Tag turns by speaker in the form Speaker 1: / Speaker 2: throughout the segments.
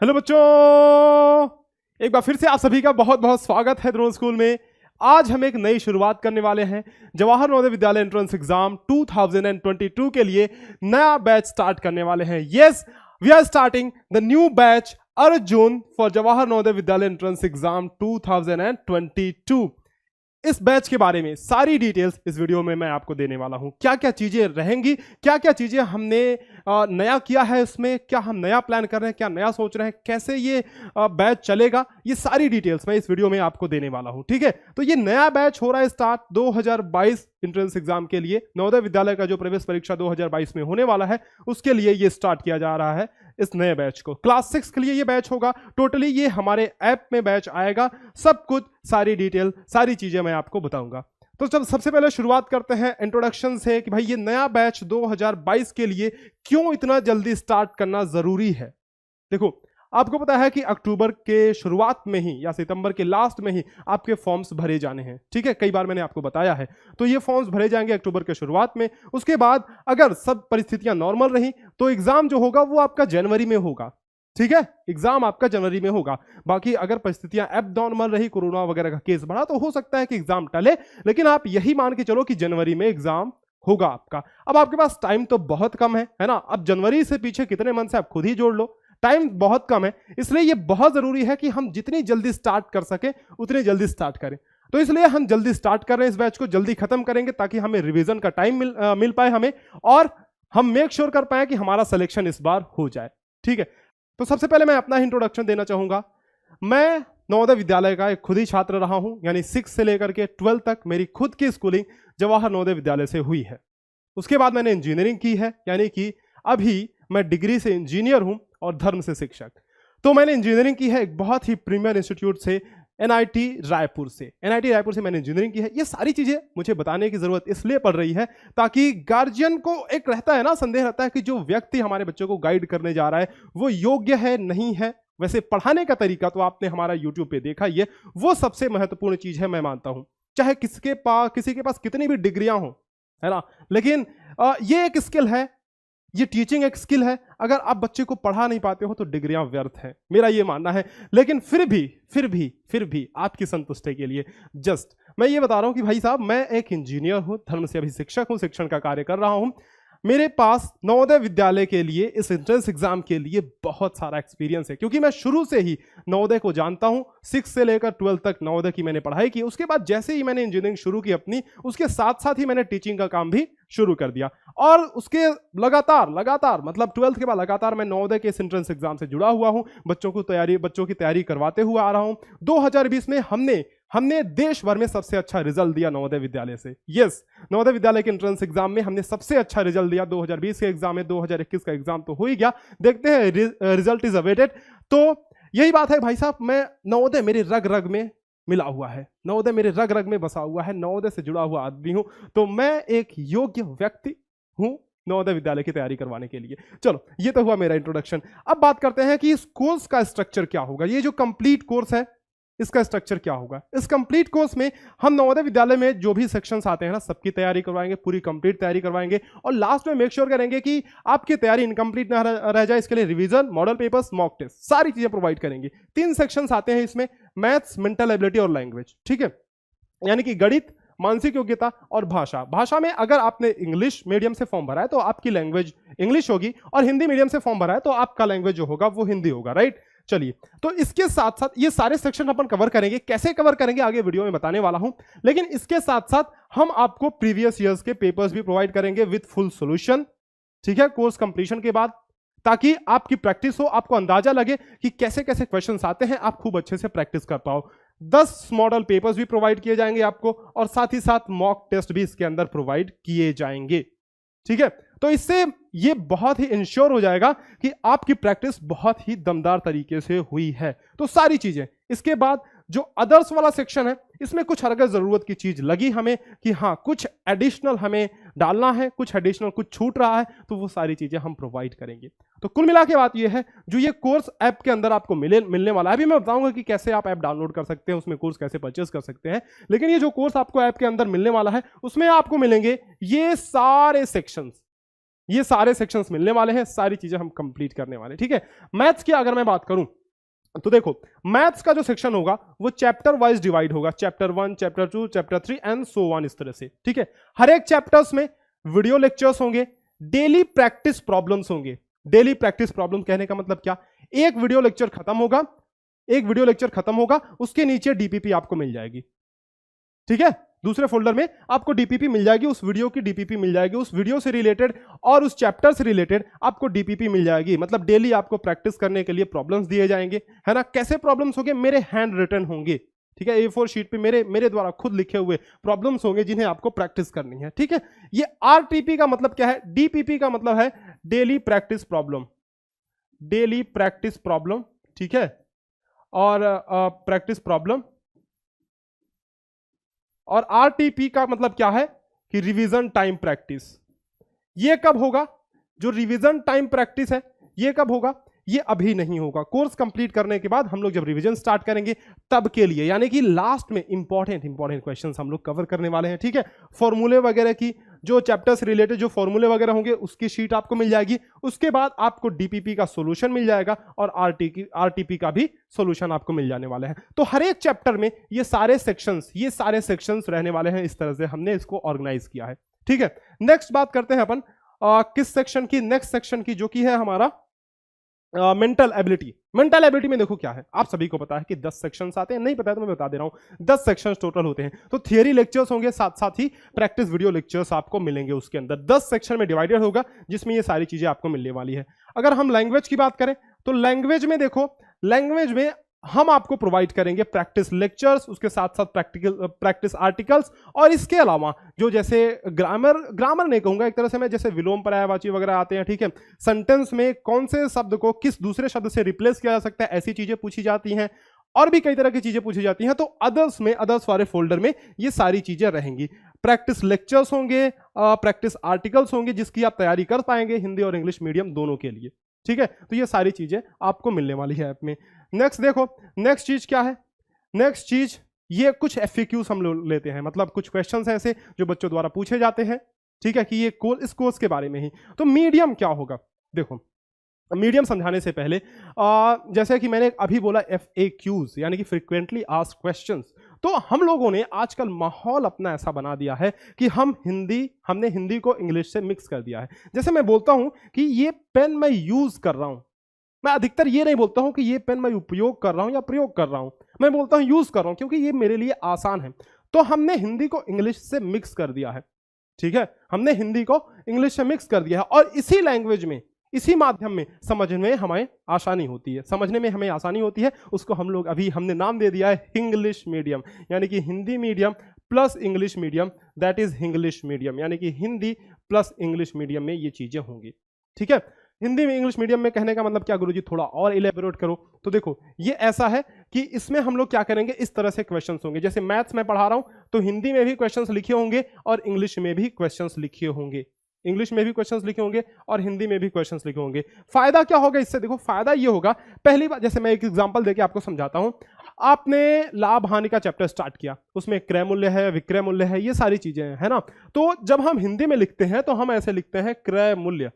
Speaker 1: Hello बच्चों, एक बार फिर से आप सभी का बहुत बहुत स्वागत है ड्रोन स्कूल में। आज हम एक नई शुरुआत करने वाले हैं। जवाहर नवोदय विद्यालय एंट्रेंस एग्जाम 2022 के लिए नया बैच स्टार्ट करने वाले हैं। Yes, we are starting the new batch Arjun for Jawahar Navodaya Vidyalaya entrance exam 2022। इस बैच के बारे में सारी डिटेल्स इस वीडियो में मैं आपको देने वाला हूं। क्या क्या चीजें रहेंगी, क्या क्या चीजें हमने नया किया है, इसमें क्या हम नया प्लान कर रहे हैं, क्या नया सोच रहे हैं, कैसे ये बैच चलेगा, ये सारी डिटेल्स मैं इस वीडियो में आपको देने वाला हूं। ठीक है, तो ये नया बैच हो रहा है स्टार्ट 2022 एंट्रेंस एग्जाम के लिए। नवोदय विद्यालय का जो प्रवेश परीक्षा 2022 में होने वाला है उसके लिए ये स्टार्ट किया जा रहा है इस नए बैच को। क्लास 6 के लिए ये बैच होगा। टोटली ये हमारे ऐप में बैच आएगा। सब कुछ, सारी डिटेल, सारी चीजें मैं आपको बताऊंगा। तो जब सबसे पहले शुरुआत करते हैं इंट्रोडक्शन से कि भाई ये नया बैच 2022 के लिए क्यों इतना जल्दी स्टार्ट करना जरूरी है। देखो, आपको पता है कि अक्टूबर के शुरुआत में ही या सितंबर के लास्ट में ही आपके फॉर्म्स भरे जाने हैं। ठीक है, कई बार मैंने आपको बताया है। तो ये फॉर्म्स भरे जाएंगे अक्टूबर के शुरुआत में। उसके बाद अगर सब परिस्थितियां नॉर्मल रही तो एग्जाम जो होगा वो आपका जनवरी में होगा। ठीक है, एग्जाम आपका जनवरी में होगा। बाकी अगर परिस्थितियां एब नॉर्मल रही, कोरोना वगैरह का केस बढ़ा, तो हो सकता है कि एग्जाम टले, लेकिन आप यही मान के चलो कि जनवरी में एग्जाम होगा आपका। अब आपके पास टाइम तो बहुत कम है ना। अब जनवरी से पीछे कितने मंथ से आप खुद ही जोड़ लो, टाइम बहुत कम है। इसलिए ये बहुत जरूरी है कि हम जितनी जल्दी स्टार्ट कर सके उतनी जल्दी स्टार्ट करें। तो इसलिए हम जल्दी स्टार्ट कर रहे हैं, इस बैच को जल्दी खत्म करेंगे ताकि हमें रिवीजन का टाइम मिल पाए हमें, और हम मेक श्योर कर पाए कि हमारा सिलेक्शन इस बार हो जाए। ठीक है, तो सबसे पहले मैं अपना इंट्रोडक्शन देना चाहूंगा। मैं नवोदय विद्यालय का एक खुद ही छात्र रहा हूं, यानी 6 से लेकर के 12 तक मेरी खुद की स्कूलिंग जवाहर नवोदय विद्यालय से हुई है। उसके बाद मैंने इंजीनियरिंग की है, यानी कि अभी मैं डिग्री से इंजीनियर हूं और धर्म से शिक्षक। तो मैंने इंजीनियरिंग की है एक बहुत ही प्रीमियर इंस्टीट्यूट से, एनआईटी रायपुर से। एनआईटी रायपुर से मैंने इंजीनियरिंग की है। ये सारी चीजें मुझे बताने की जरूरत इसलिए पड़ रही है ताकि गार्जियन को एक रहता है ना, संदेह रहता है कि जो व्यक्ति हमारे बच्चों को गाइड करने जा रहा है वो योग्य है नहीं है। वैसे पढ़ाने का तरीका तो आपने हमारा यूट्यूब पे देखा ही है, वो सबसे महत्वपूर्ण चीज है मैं मानता हूं। चाहे किसी के पास कितनी भी डिग्रियां हो, है ना, लेकिन ये एक स्किल है, ये टीचिंग एक स्किल है। अगर आप बच्चे को पढ़ा नहीं पाते हो तो डिग्रियां व्यर्थ है, मेरा ये मानना है। लेकिन फिर भी आपकी संतुष्टि के लिए जस्ट मैं ये बता रहा हूं कि भाई साहब, मैं एक इंजीनियर हूं, धर्म से अभी शिक्षक हूं, शिक्षण का कार्य कर रहा हूं। मेरे पास नवोदय विद्यालय के लिए, इस एंट्रेंस एग्जाम के लिए बहुत सारा एक्सपीरियंस है, क्योंकि मैं शुरू से ही नवोदय को जानता हूं। 6 से लेकर 12 तक नवोदय की मैंने पढ़ाई की। उसके बाद जैसे ही मैंने इंजीनियरिंग शुरू की अपनी, उसके साथ साथ ही मैंने टीचिंग का काम भी शुरू कर दिया। और उसके लगातार मतलब 12th के बाद लगातार मैं नवोदय के इस एंट्रेंस एग्जाम से जुड़ा हुआ हूं। बच्चों की तैयारी करवाते हुए आ रहा हूं। 2020 में हमने देश भर में सबसे अच्छा रिजल्ट दिया नवोदय विद्यालय से। यस, नवोदय विद्यालय के एंट्रेंस एग्जाम में हमने सबसे अच्छा रिजल्ट दिया। 2020 के एग्जाम में, 2021 का एग्जाम तो हो ही गया, देखते हैं, रिजल्ट इज अवेटेड। तो यही बात है भाई साहब, मैं नवोदय मेरे रग रग में मिला हुआ है, नवोदय मेरे रग रग में बसा हुआ है, नवोदय से जुड़ा हुआ आदमी हूं। तो मैं एक योग्य व्यक्ति हूं नवोदय विद्यालय की तैयारी करवाने के लिए। चलो, ये तो हुआ मेरा इंट्रोडक्शन। अब बात करते हैं कि इस कोर्स का स्ट्रक्चर क्या होगा। ये जो कंप्लीट कोर्स है, इसका स्ट्रक्चर क्या होगा। इस कंप्लीट कोर्स में हम नवोदय विद्यालय में जो भी सेक्शंस आते हैं ना, सबकी तैयारी करवाएंगे, पूरी कंप्लीट तैयारी करवाएंगे, और लास्ट में मेक श्योर करेंगे कि आपकी तैयारी इनकम्प्लीट ना रह जाए। इसके लिए revision, model papers, mock test, सारी चीजें प्रोवाइड करेंगे। 3 सेक्शंस आते हैं इसमें, मैथ्स, मेंटल एबिलिटी और लैंग्वेज। ठीक है, यानी कि गणित, मानसिक योग्यता और भाषा। भाषा में अगर आपने इंग्लिश मीडियम से फॉर्म भरा है तो आपकी लैंग्वेज इंग्लिश होगी, और हिंदी मीडियम से फॉर्म भरा है तो आपका लैंग्वेज जो होगा वो हिंदी होगा। राइट, चलिए, तो इसके साथ साथ ये सारे सेक्शन अपन कवर करेंगे। कैसे कवर करेंगे आगे वीडियो में बताने वाला हूं, लेकिन इसके साथ साथ हम आपको प्रीवियस ईयर्स के पेपर्स भी प्रोवाइड करेंगे विद फुल सॉल्यूशन। ठीक है, कोर्स कंप्लीशन के बाद, ताकि आपकी प्रैक्टिस हो, आपको अंदाजा लगे कि कैसे कैसे क्वेश्चंस आते हैं, आप खूब अच्छे से प्रैक्टिस कर पाओ। 10 मॉडल पेपर्स भी प्रोवाइड किए जाएंगे आपको, और साथ ही साथ मॉक टेस्ट भी इसके अंदर प्रोवाइड किए जाएंगे। ठीक है, तो इससे ये बहुत ही इंश्योर हो जाएगा कि आपकी प्रैक्टिस बहुत ही दमदार तरीके से हुई है। तो सारी चीजें, इसके बाद जो अदर्स वाला सेक्शन है, इसमें कुछ अगर जरूरत की चीज लगी हमें कि हाँ कुछ एडिशनल हमें डालना है, कुछ एडिशनल कुछ छूट रहा है, तो वो सारी चीजें हम प्रोवाइड करेंगे। तो कुल मिला के बात ये है, जो ये कोर्स ऐप के अंदर आपको मिलने वाला है, अभी मैं बताऊंगा कि कैसे आप ऐप डाउनलोड कर सकते हैं, उसमें कोर्स कैसे परचेज कर सकते हैं। लेकिन ये जो कोर्स आपको ऐप के अंदर मिलने वाला है, उसमें आपको मिलेंगे ये सारे सेक्शंस, ये सारे सेक्शंस मिलने वाले हैं, सारी चीजें हम कंप्लीट करने वाले हैं, ठीक है। मैथ्स की अगर मैं बात करूं तो देखो, मैथ्स का जो सेक्शन होगा वो चैप्टर वाइज डिवाइड होगा, chapter 1, chapter 2, chapter 3 and so on, इस तरह से, ठीक है। हर एक चैप्टर्स में वीडियो लेक्चर्स होंगे, डेली प्रैक्टिस प्रॉब्लम्स होंगे। डेली प्रैक्टिस प्रॉब्लम कहने का मतलब क्या, एक वीडियो लेक्चर खत्म होगा, एक वीडियो लेक्चर खत्म होगा, उसके नीचे डीपीपी आपको मिल जाएगी, ठीक है। दूसरे फोल्डर में आपको डीपीपी मिल जाएगी, उस वीडियो की डीपीपी मिल जाएगी, उस वीडियो से रिलेटेड और उस चैप्टर से रिलेटेड आपको डीपीपी मिल जाएगी। मतलब डेली आपको प्रैक्टिस करने के लिए प्रॉब्लम्स दिए जाएंगे, है ना। कैसे प्रॉब्लम्स होंगे, मेरे हैंड रिटन होंगे, ठीक है। A4 शीट पे मेरे द्वारा खुद लिखे हुए प्रॉब्लम्स होंगे जिन्हें आपको प्रैक्टिस करनी है, ठीक है। ये आरटीपी का मतलब क्या है, डीपीपी का मतलब है daily practice problem, daily practice problem, ठीक है। और प्रैक्टिस प्रॉब्लम, और आरटीपी का मतलब क्या है कि रिवीजन टाइम प्रैक्टिस। ये कब होगा, जो रिवीजन टाइम प्रैक्टिस है ये कब होगा, ये अभी नहीं होगा। कोर्स कंप्लीट करने के बाद हम लोग जब रिवीजन स्टार्ट करेंगे तब के लिए, यानी कि लास्ट में इंपॉर्टेंट क्वेश्चंस हम लोग कवर करने वाले हैं, ठीक है। फॉर्मूले वगैरह की जो चैप्टर्स रिलेटेड जो फॉर्मूले वगैरह होंगे उसकी शीट आपको मिल जाएगी। उसके बाद आपको डीपीपी का सॉल्यूशन मिल जाएगा और आरटीपी का भी सॉल्यूशन आपको मिल जाने वाला है। तो हर एक चैप्टर में ये सारे सेक्शंस रहने वाले हैं। इस तरह से हमने इसको ऑर्गेनाइज किया है, ठीक है। नेक्स्ट बात करते हैं अपन किस सेक्शन की, नेक्स्ट सेक्शन की, जो कि है हमारा मेंटल एबिलिटी। मेंटल एबिलिटी में देखो क्या है, आप सभी को पता है कि 10 सेक्शंस आते हैं, नहीं पता है तो मैं बता दे रहा हूं, 10 सेक्शंस टोटल होते हैं। तो थियरी लेक्चर्स होंगे, साथ साथ ही प्रैक्टिस वीडियो लेक्चर्स आपको मिलेंगे। उसके अंदर 10 सेक्शन में डिवाइडेड होगा जिसमें ये सारी चीजें आपको मिलने वाली है। अगर हम लैंग्वेज की बात करें तो लैंग्वेज में देखो, लैंग्वेज में हम आपको प्रोवाइड करेंगे प्रैक्टिस लेक्चर्स, उसके साथ साथ प्रैक्टिस आर्टिकल्स, और इसके अलावा जो जैसे ग्रामर नहीं कहूंगा, एक तरह से मैं जैसे विलोम पर्यायवाची वगैरह आते हैं, ठीक है। सेंटेंस में कौन से शब्द को किस दूसरे शब्द से रिप्लेस किया जा सकता है, ऐसी चीजें पूछी जाती हैं, और भी कई तरह की चीजें पूछी जाती हैं। तो अदर्स वाले फोल्डर में ये सारी चीजें रहेंगी। प्रैक्टिस लेक्चर्स होंगे, प्रैक्टिस आर्टिकल्स होंगे जिसकी आप तैयारी कर पाएंगे हिंदी और इंग्लिश मीडियम दोनों के लिए, ठीक है। तो ये सारी चीजें आपको मिलने वाली है ऐप में। नेक्स्ट देखो, नेक्स्ट चीज क्या है, नेक्स्ट चीज ये कुछ FAQs हम लोग लेते हैं, मतलब कुछ क्वेश्चंस हैं ऐसे जो बच्चों द्वारा पूछे जाते हैं, ठीक है, कि ये इस कोर्स के बारे में ही। तो मीडियम क्या होगा, देखो मीडियम समझाने से पहले जैसे कि मैंने अभी बोला FAQs यानी कि फ्रीक्वेंटली आस्क्ड क्वेश्चंस। तो हम लोगों ने आजकल माहौल अपना ऐसा बना दिया है कि हमने हिंदी को इंग्लिश से मिक्स कर दिया है। जैसे मैं बोलता हूं कि ये पेन मैं यूज कर रहा हूं, मैं अधिकतर ये नहीं बोलता हूं कि ये पेन मैं उपयोग कर रहा हूं या प्रयोग कर रहा हूं, मैं बोलता हूं यूज कर रहा हूं क्योंकि ये मेरे लिए आसान है। तो हमने हिंदी को इंग्लिश से मिक्स कर दिया है, ठीक है, हमने हिंदी को इंग्लिश से मिक्स कर दिया है, और इसी लैंग्वेज में, इसी माध्यम में समझने में हमें आसानी होती है, समझने में हमें आसानी होती है। उसको हम लोग अभी हमने नाम दे दिया है इंग्लिश मीडियम, यानी कि Hindi medium plus English medium, that is English medium, यानी कि हिंदी प्लस इंग्लिश मीडियम में ये चीजें होंगी, ठीक है। हिंदी में इंग्लिश मीडियम में कहने का मतलब क्या गुरुजी, थोड़ा और इलेबोरेट करो। तो देखो ये ऐसा है कि इसमें हम लोग क्या करेंगे, इस तरह से क्वेश्चंस होंगे। जैसे मैथ्स में पढ़ा रहा हूं तो हिंदी में भी क्वेश्चंस लिखे होंगे और इंग्लिश में भी क्वेश्चंस लिखे होंगे, इंग्लिश में भी क्वेश्चंस लिखे होंगे और हिंदी में भी क्वेश्चंस लिखे होंगे। फायदा क्या होगा इससे, देखो फायदा ये होगा, पहली बार जैसे मैं एक एग्जांपल देके आपको समझाता हूं। आपने लाभ हानि का चैप्टर स्टार्ट किया, उसमें क्रय मूल्य है, विक्रय मूल्य है, ये सारी चीजें हैं, है ना। तो जब हम हिंदी में लिखते हैं तो हम ऐसे लिखते हैं क्रय मूल्य,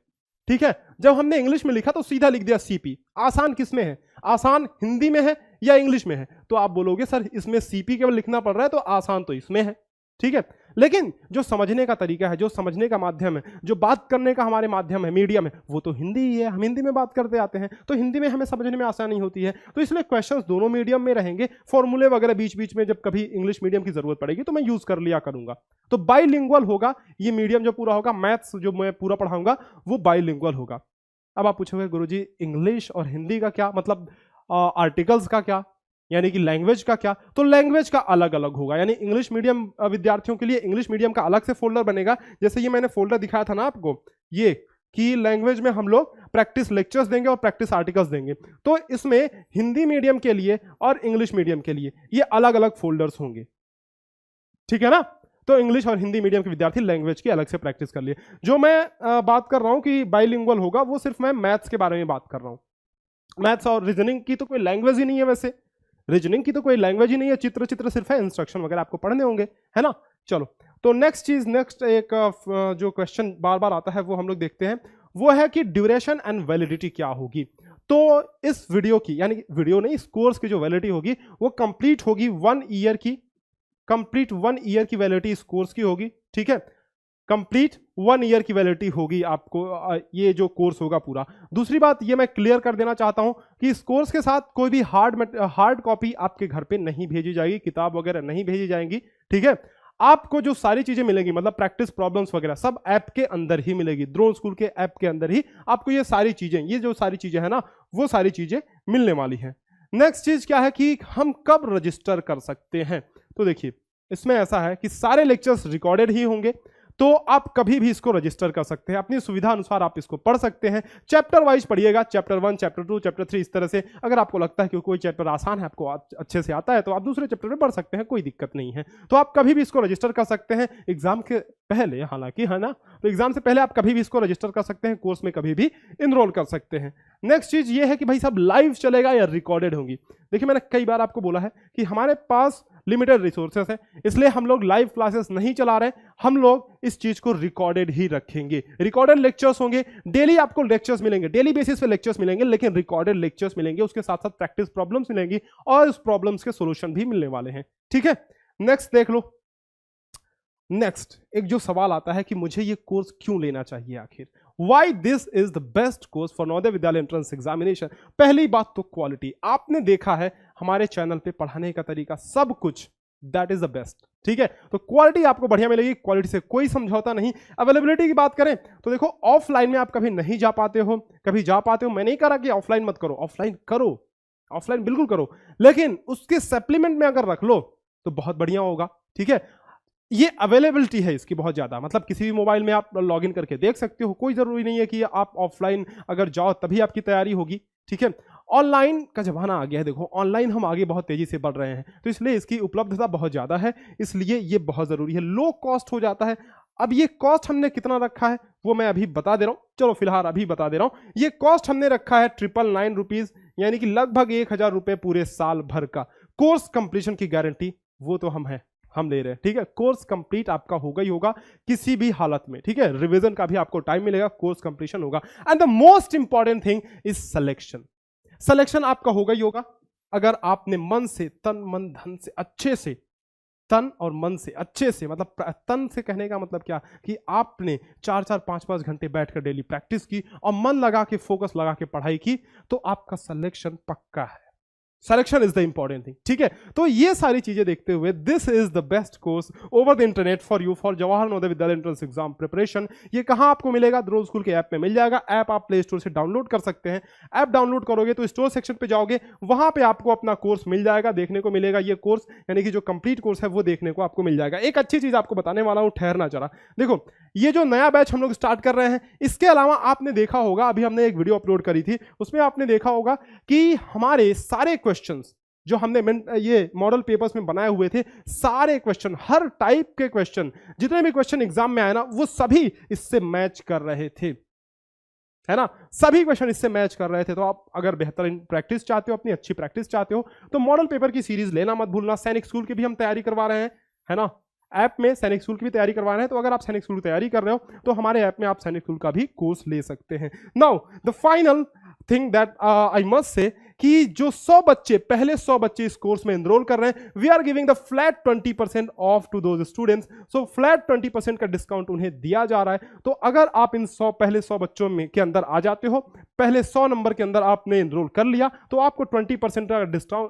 Speaker 1: ठीक है। जब हमने इंग्लिश में लिखा तो सीधा लिख दिया CP। आसान किस में है, आसान हिंदी में है या इंग्लिश में है, तो आप बोलोगे सर इसमें CP केवल लिखना पड़ रहा है तो आसान तो इसमें है, ठीक है। लेकिन जो समझने का तरीका है, जो समझने का माध्यम है, जो बात करने का हमारे माध्यम है, मीडियम है, वो तो हिंदी ही है। हम हिंदी में बात करते आते हैं तो हिंदी में हमें समझने में आसानी होती है। तो इसलिए क्वेश्चंस दोनों मीडियम में रहेंगे। फॉर्मूले वगैरह बीच बीच में जब कभी इंग्लिश मीडियम की जरूरत पड़ेगी तो मैं यूज कर लिया करूंगा। तो बाइलिंगुअल होगा ये मीडियम जो पूरा होगा। मैथ्स जो मैं पूरा पढ़ाऊंगा वो बाइलिंगुअल होगा। अब आप पूछोगे गुरुजी इंग्लिश और हिंदी का क्या मतलब, आर्टिकल्स का क्या, यानी कि लैंग्वेज का क्या। तो लैंग्वेज का अलग अलग होगा, यानी इंग्लिश मीडियम विद्यार्थियों के लिए इंग्लिश मीडियम का अलग से फोल्डर बनेगा। जैसे ये मैंने फोल्डर दिखाया था ना आपको, ये कि लैंग्वेज में हम लोग प्रैक्टिस लेक्चर्स देंगे और प्रैक्टिस आर्टिकल्स देंगे। तो इसमें हिंदी मीडियम के लिए और इंग्लिश मीडियम के लिए ये अलग अलग फोल्डर्स होंगे, ठीक है ना। तो इंग्लिश और हिंदी मीडियम के विद्यार्थी लैंग्वेज की अलग से प्रैक्टिस कर लिए। जो मैं बात कर रहा हूं कि बाइलिंगुअल होगा, वो सिर्फ मैं मैथ्स के बारे में बात कर रहा हूं। मैथ्स और रीजनिंग की तो कोई लैंग्वेज ही नहीं है, वैसे रीजनिंग की तो कोई लैंग्वेज ही नहीं है, चित्र सिर्फ है, इंस्ट्रक्शन वगैरह आपको पढ़ने होंगे, है ना। चलो तो नेक्स्ट एक जो क्वेश्चन बार बार आता है वो हम लोग देखते हैं, वो है कि ड्यूरेशन एंड वैलिडिटी क्या होगी। तो इस वीडियो की, यानी वीडियो नहीं, इस कोर्स की जो वैलिडिटी होगी वो कंप्लीट होगी 1 ईयर की, कंप्लीट 1 ईयर की वैलिडिटी इस कोर्स की होगी, ठीक है। कंप्लीट 1 ईयर की वैलिडिटी होगी आपको, ये जो कोर्स होगा पूरा। दूसरी बात ये मैं क्लियर कर देना चाहता हूं कि इस कोर्स के साथ कोई भी हार्ड कॉपी आपके घर पे नहीं भेजी जाएगी, किताब वगैरह नहीं भेजी जाएंगी, ठीक है। आपको जो सारी चीजें मिलेंगी, मतलब प्रैक्टिस प्रॉब्लम्स वगैरह, सब ऐप के अंदर ही मिलेगी, ड्रोन स्कूल के ऐप के अंदर ही आपको ये सारी चीजें, ये जो सारी चीजें है ना, वो सारी चीजें मिलने वाली हैं। नेक्स्ट चीज क्या है कि हम कब रजिस्टर कर सकते हैं। तो देखिए इसमें ऐसा है कि सारे लेक्चर्स रिकॉर्डेड ही होंगे, तो आप कभी भी इसको रजिस्टर कर सकते हैं, अपनी सुविधा अनुसार आप इसको पढ़ सकते हैं। चैप्टर वाइज पढ़िएगा, चैप्टर 1, चैप्टर 2, चैप्टर 3, इस तरह से। अगर आपको लगता है कि कोई चैप्टर आसान है, आपको अच्छे से आता है, तो आप दूसरे चैप्टर में पढ़ सकते हैं, कोई दिक्कत नहीं है। तो आप कभी भी इसको रजिस्टर कर सकते हैं एग्जाम के पहले, हालांकि, है ना। तो एग्जाम से पहले आप कभी भी इसको रजिस्टर कर सकते हैं, कोर्स में कभी भी इनरोल कर सकते हैं। नेक्स्ट चीज ये है कि भाई सब लाइव चलेगा या रिकॉर्डेड होंगी। देखिए मैंने कई बार आपको बोला है कि हमारे पास लिमिटेड रिसोर्सेस है, इसलिए हम लोग लाइव क्लासेस नहीं चला रहे, हम लोग इस चीज को रिकॉर्डेड ही रखेंगे। रिकॉर्डेड लेक्चर्स होंगे, डेली आपको लेक्चर्स मिलेंगे, डेली बेसिस पे लेक्चर्स मिलेंगे, लेकिन रिकॉर्डेड लेक्चर्स मिलेंगे, उसके साथ साथ प्रैक्टिस प्रॉब्लम्स मिलेंगी और उस प्रॉब्लम्स के सॉल्यूशन भी मिलने वाले हैं, ठीक है। नेक्स्ट देख लो। नेक्स्ट एक जो सवाल आता है कि मुझे ये कोर्स क्यों लेना चाहिए आखिर, why this is the best course for Navodaya Vidyalaya entrance examination. पहली बात तो क्वालिटी, आपने देखा है हमारे चैनल पे पढ़ाने का तरीका, सब कुछ दैट इज द बेस्ट, ठीक है। तो क्वालिटी आपको बढ़िया मिलेगी, क्वालिटी से कोई समझौता नहीं। अवेलेबिलिटी की बात करें तो देखो, ऑफलाइन में आप कभी नहीं जा पाते हो, कभी जा पाते हो, मैं नहीं कह रहा कि ऑफलाइन मत करो, ऑफलाइन करो, ऑफलाइन बिल्कुल करो, लेकिन उसके सप्लीमेंट में अगर रख लो तो बहुत बढ़िया होगा, ठीक है। ये अवेलेबिलिटी है इसकी बहुत ज्यादा, मतलब किसी भी मोबाइल में आप लॉगिन करके देख सकते हो, कोई जरूरी नहीं है कि आप ऑफलाइन अगर जाओ तभी आपकी तैयारी होगी, ठीक है। ऑनलाइन का जमाना आ गया है, देखो ऑनलाइन हम आगे बहुत तेजी से बढ़ रहे हैं, तो इसलिए इसकी उपलब्धता बहुत ज्यादा है, इसलिए ये बहुत जरूरी है, लो कॉस्ट हो जाता है। अब ये कॉस्ट हमने कितना रखा है वो मैं अभी बता दे रहा हूं, चलो फिलहाल अभी बता दे रहा हूं। ये कॉस्ट हमने रखा है 999 रुपीज, यानी कि लगभग 1000 रुपए पूरे साल भर का। कोर्स कंप्लीशन की गारंटी वो तो हम ले रहे हैं, ठीक है। कोर्स कंप्लीट आपका होगा ही होगा किसी भी हालत में, ठीक है। रिवीजन का भी आपको टाइम मिलेगा, कोर्स कंप्लीशन होगा। And the most important thing is selection. Selection आपका होगा ही होगा अगर आपने मन से, तन मन धन से, अच्छे से, तन और मन से अच्छे से, मतलब तन से कहने का मतलब क्या कि आपने 4-4, 5-5 घंटे बैठकर डेली प्रैक्टिस की और मन लगा के, फोकस लगा के पढ़ाई की, तो आपका सिलेक्शन पक्का है। Selection is the important thing, ठीक है। तो ये सारी चीजें देखते हुए this is the best course over the internet for you for Jawahar Navodaya Vidyalaya entrance exam preparation. ये कहां आपको मिलेगा, ड्रोन स्कूल के ऐप में मिल जाएगा। ऐप आप प्ले स्टोर से डाउनलोड कर सकते हैं। ऐप डाउनलोड करोगे तो स्टोर सेक्शन पे जाओगे, वहां पे आपको अपना कोर्स मिल जाएगा, देखने को मिलेगा। ये कोर्स यानी कि जो कंप्लीट कोर्स है वो देखने को आपको मिल जाएगा। एक अच्छी चीज आपको बताने वाला हूं, ठहरना जरा। देखो ये जो नया बैच हम लोग स्टार्ट कर रहे हैं, इसके अलावा आपने देखा होगा, अभी हमने एक वीडियो अपलोड करी थी, उसमें आपने देखा होगा कि हमारे सारे क्वेश्चंस जो हमने ये मॉडल पेपर्स में बनाए हुए थे, सारे क्वेश्चन, हर टाइप के क्वेश्चन, जितने भी क्वेश्चन एग्जाम में आए ना, वो सभी इससे मैच कर रहे थे, है ना। सभी क्वेश्चन इससे मैच कर रहे थे। तो आप अगर बेहतरीन प्रैक्टिस चाहते हो, अपनी अच्छी प्रैक्टिस चाहते हो, तो मॉडल पेपर की सीरीज लेना मत भूलना। सैनिक स्कूल की भी हम तैयारी करवा रहे हैं, है ना। ऐप में सैनिक स्कूल की भी तैयारी करवा रहे हैं, तो अगर आप सैनिक स्कूल की तैयारी कर रहे हो तो हमारे ऐप में आप सैनिक स्कूल का भी कोर्स ले सकते हैं। Now the final thing that I must say कि जो 100 बच्चे, पहले 100 बच्चे इस कोर्स में एनरोल कर रहे हैं, we are giving the flat 20% off to those students. So flat 20% का डिस्काउंट उन्हें दिया जा रहा है। तो अगर आप इन पहले 100 बच्चों में के अंदर आ जाते हो, पहले 100 नंबर के अंदर आपने एनरोल कर लिया, तो आपको 20% का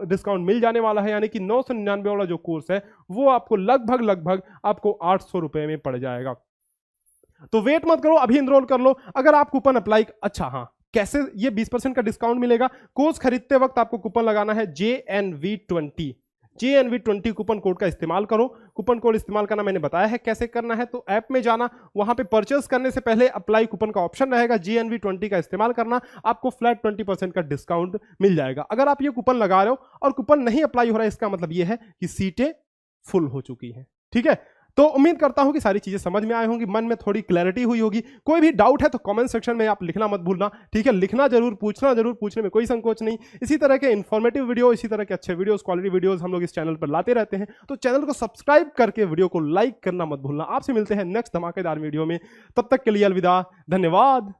Speaker 1: डिस्काउंट मिल जाने वाला है। यानी कि 999 वाला जो कोर्स है वो आपको लगभग आपको 800 रुपए में पड़ जाएगा। तो वेट मत करो, अभी एनरोल कर लो। अगर आप कूपन अप्लाई, अच्छा हाँ, कैसे ये 20% का डिस्काउंट मिलेगा? कोर्स खरीदते वक्त आपको कूपन लगाना है JNV20। JNV20 कूपन कोड का इस्तेमाल करो। कूपन कोड इस्तेमाल करना मैंने बताया है कैसे करना है। तो ऐप में जाना, वहां पे परचेस करने से पहले अप्लाई कूपन का ऑप्शन रहेगा, JNV20 का इस्तेमाल करना, आपको फ्लैट 20% का डिस्काउंट मिल जाएगा। अगर आप ये कूपन लगा रहे हो और कूपन नहीं अप्लाई हो रहा है, इसका मतलब ये है कि सीटें फुल हो चुकी हैं, ठीक है। तो उम्मीद करता हूं कि सारी चीजें समझ में आई होंगी, मन में थोड़ी क्लैरिटी हुई होगी। कोई भी डाउट है तो कमेंट सेक्शन में आप लिखना मत भूलना, ठीक है? लिखना जरूर, पूछना जरूर, पूछने में कोई संकोच नहीं। इसी तरह के इन्फॉर्मेटिव वीडियो, इसी तरह के अच्छे वीडियोस, क्वालिटी वीडियोस हम लोग इस चैनल पर लाते रहते हैं। तो चैनल को सब्सक्राइब करके वीडियो को लाइक करना मत भूलना। आपसे मिलते हैं नेक्स्ट धमाकेदार वीडियो में, तब तक के लिए अलविदा, धन्यवाद।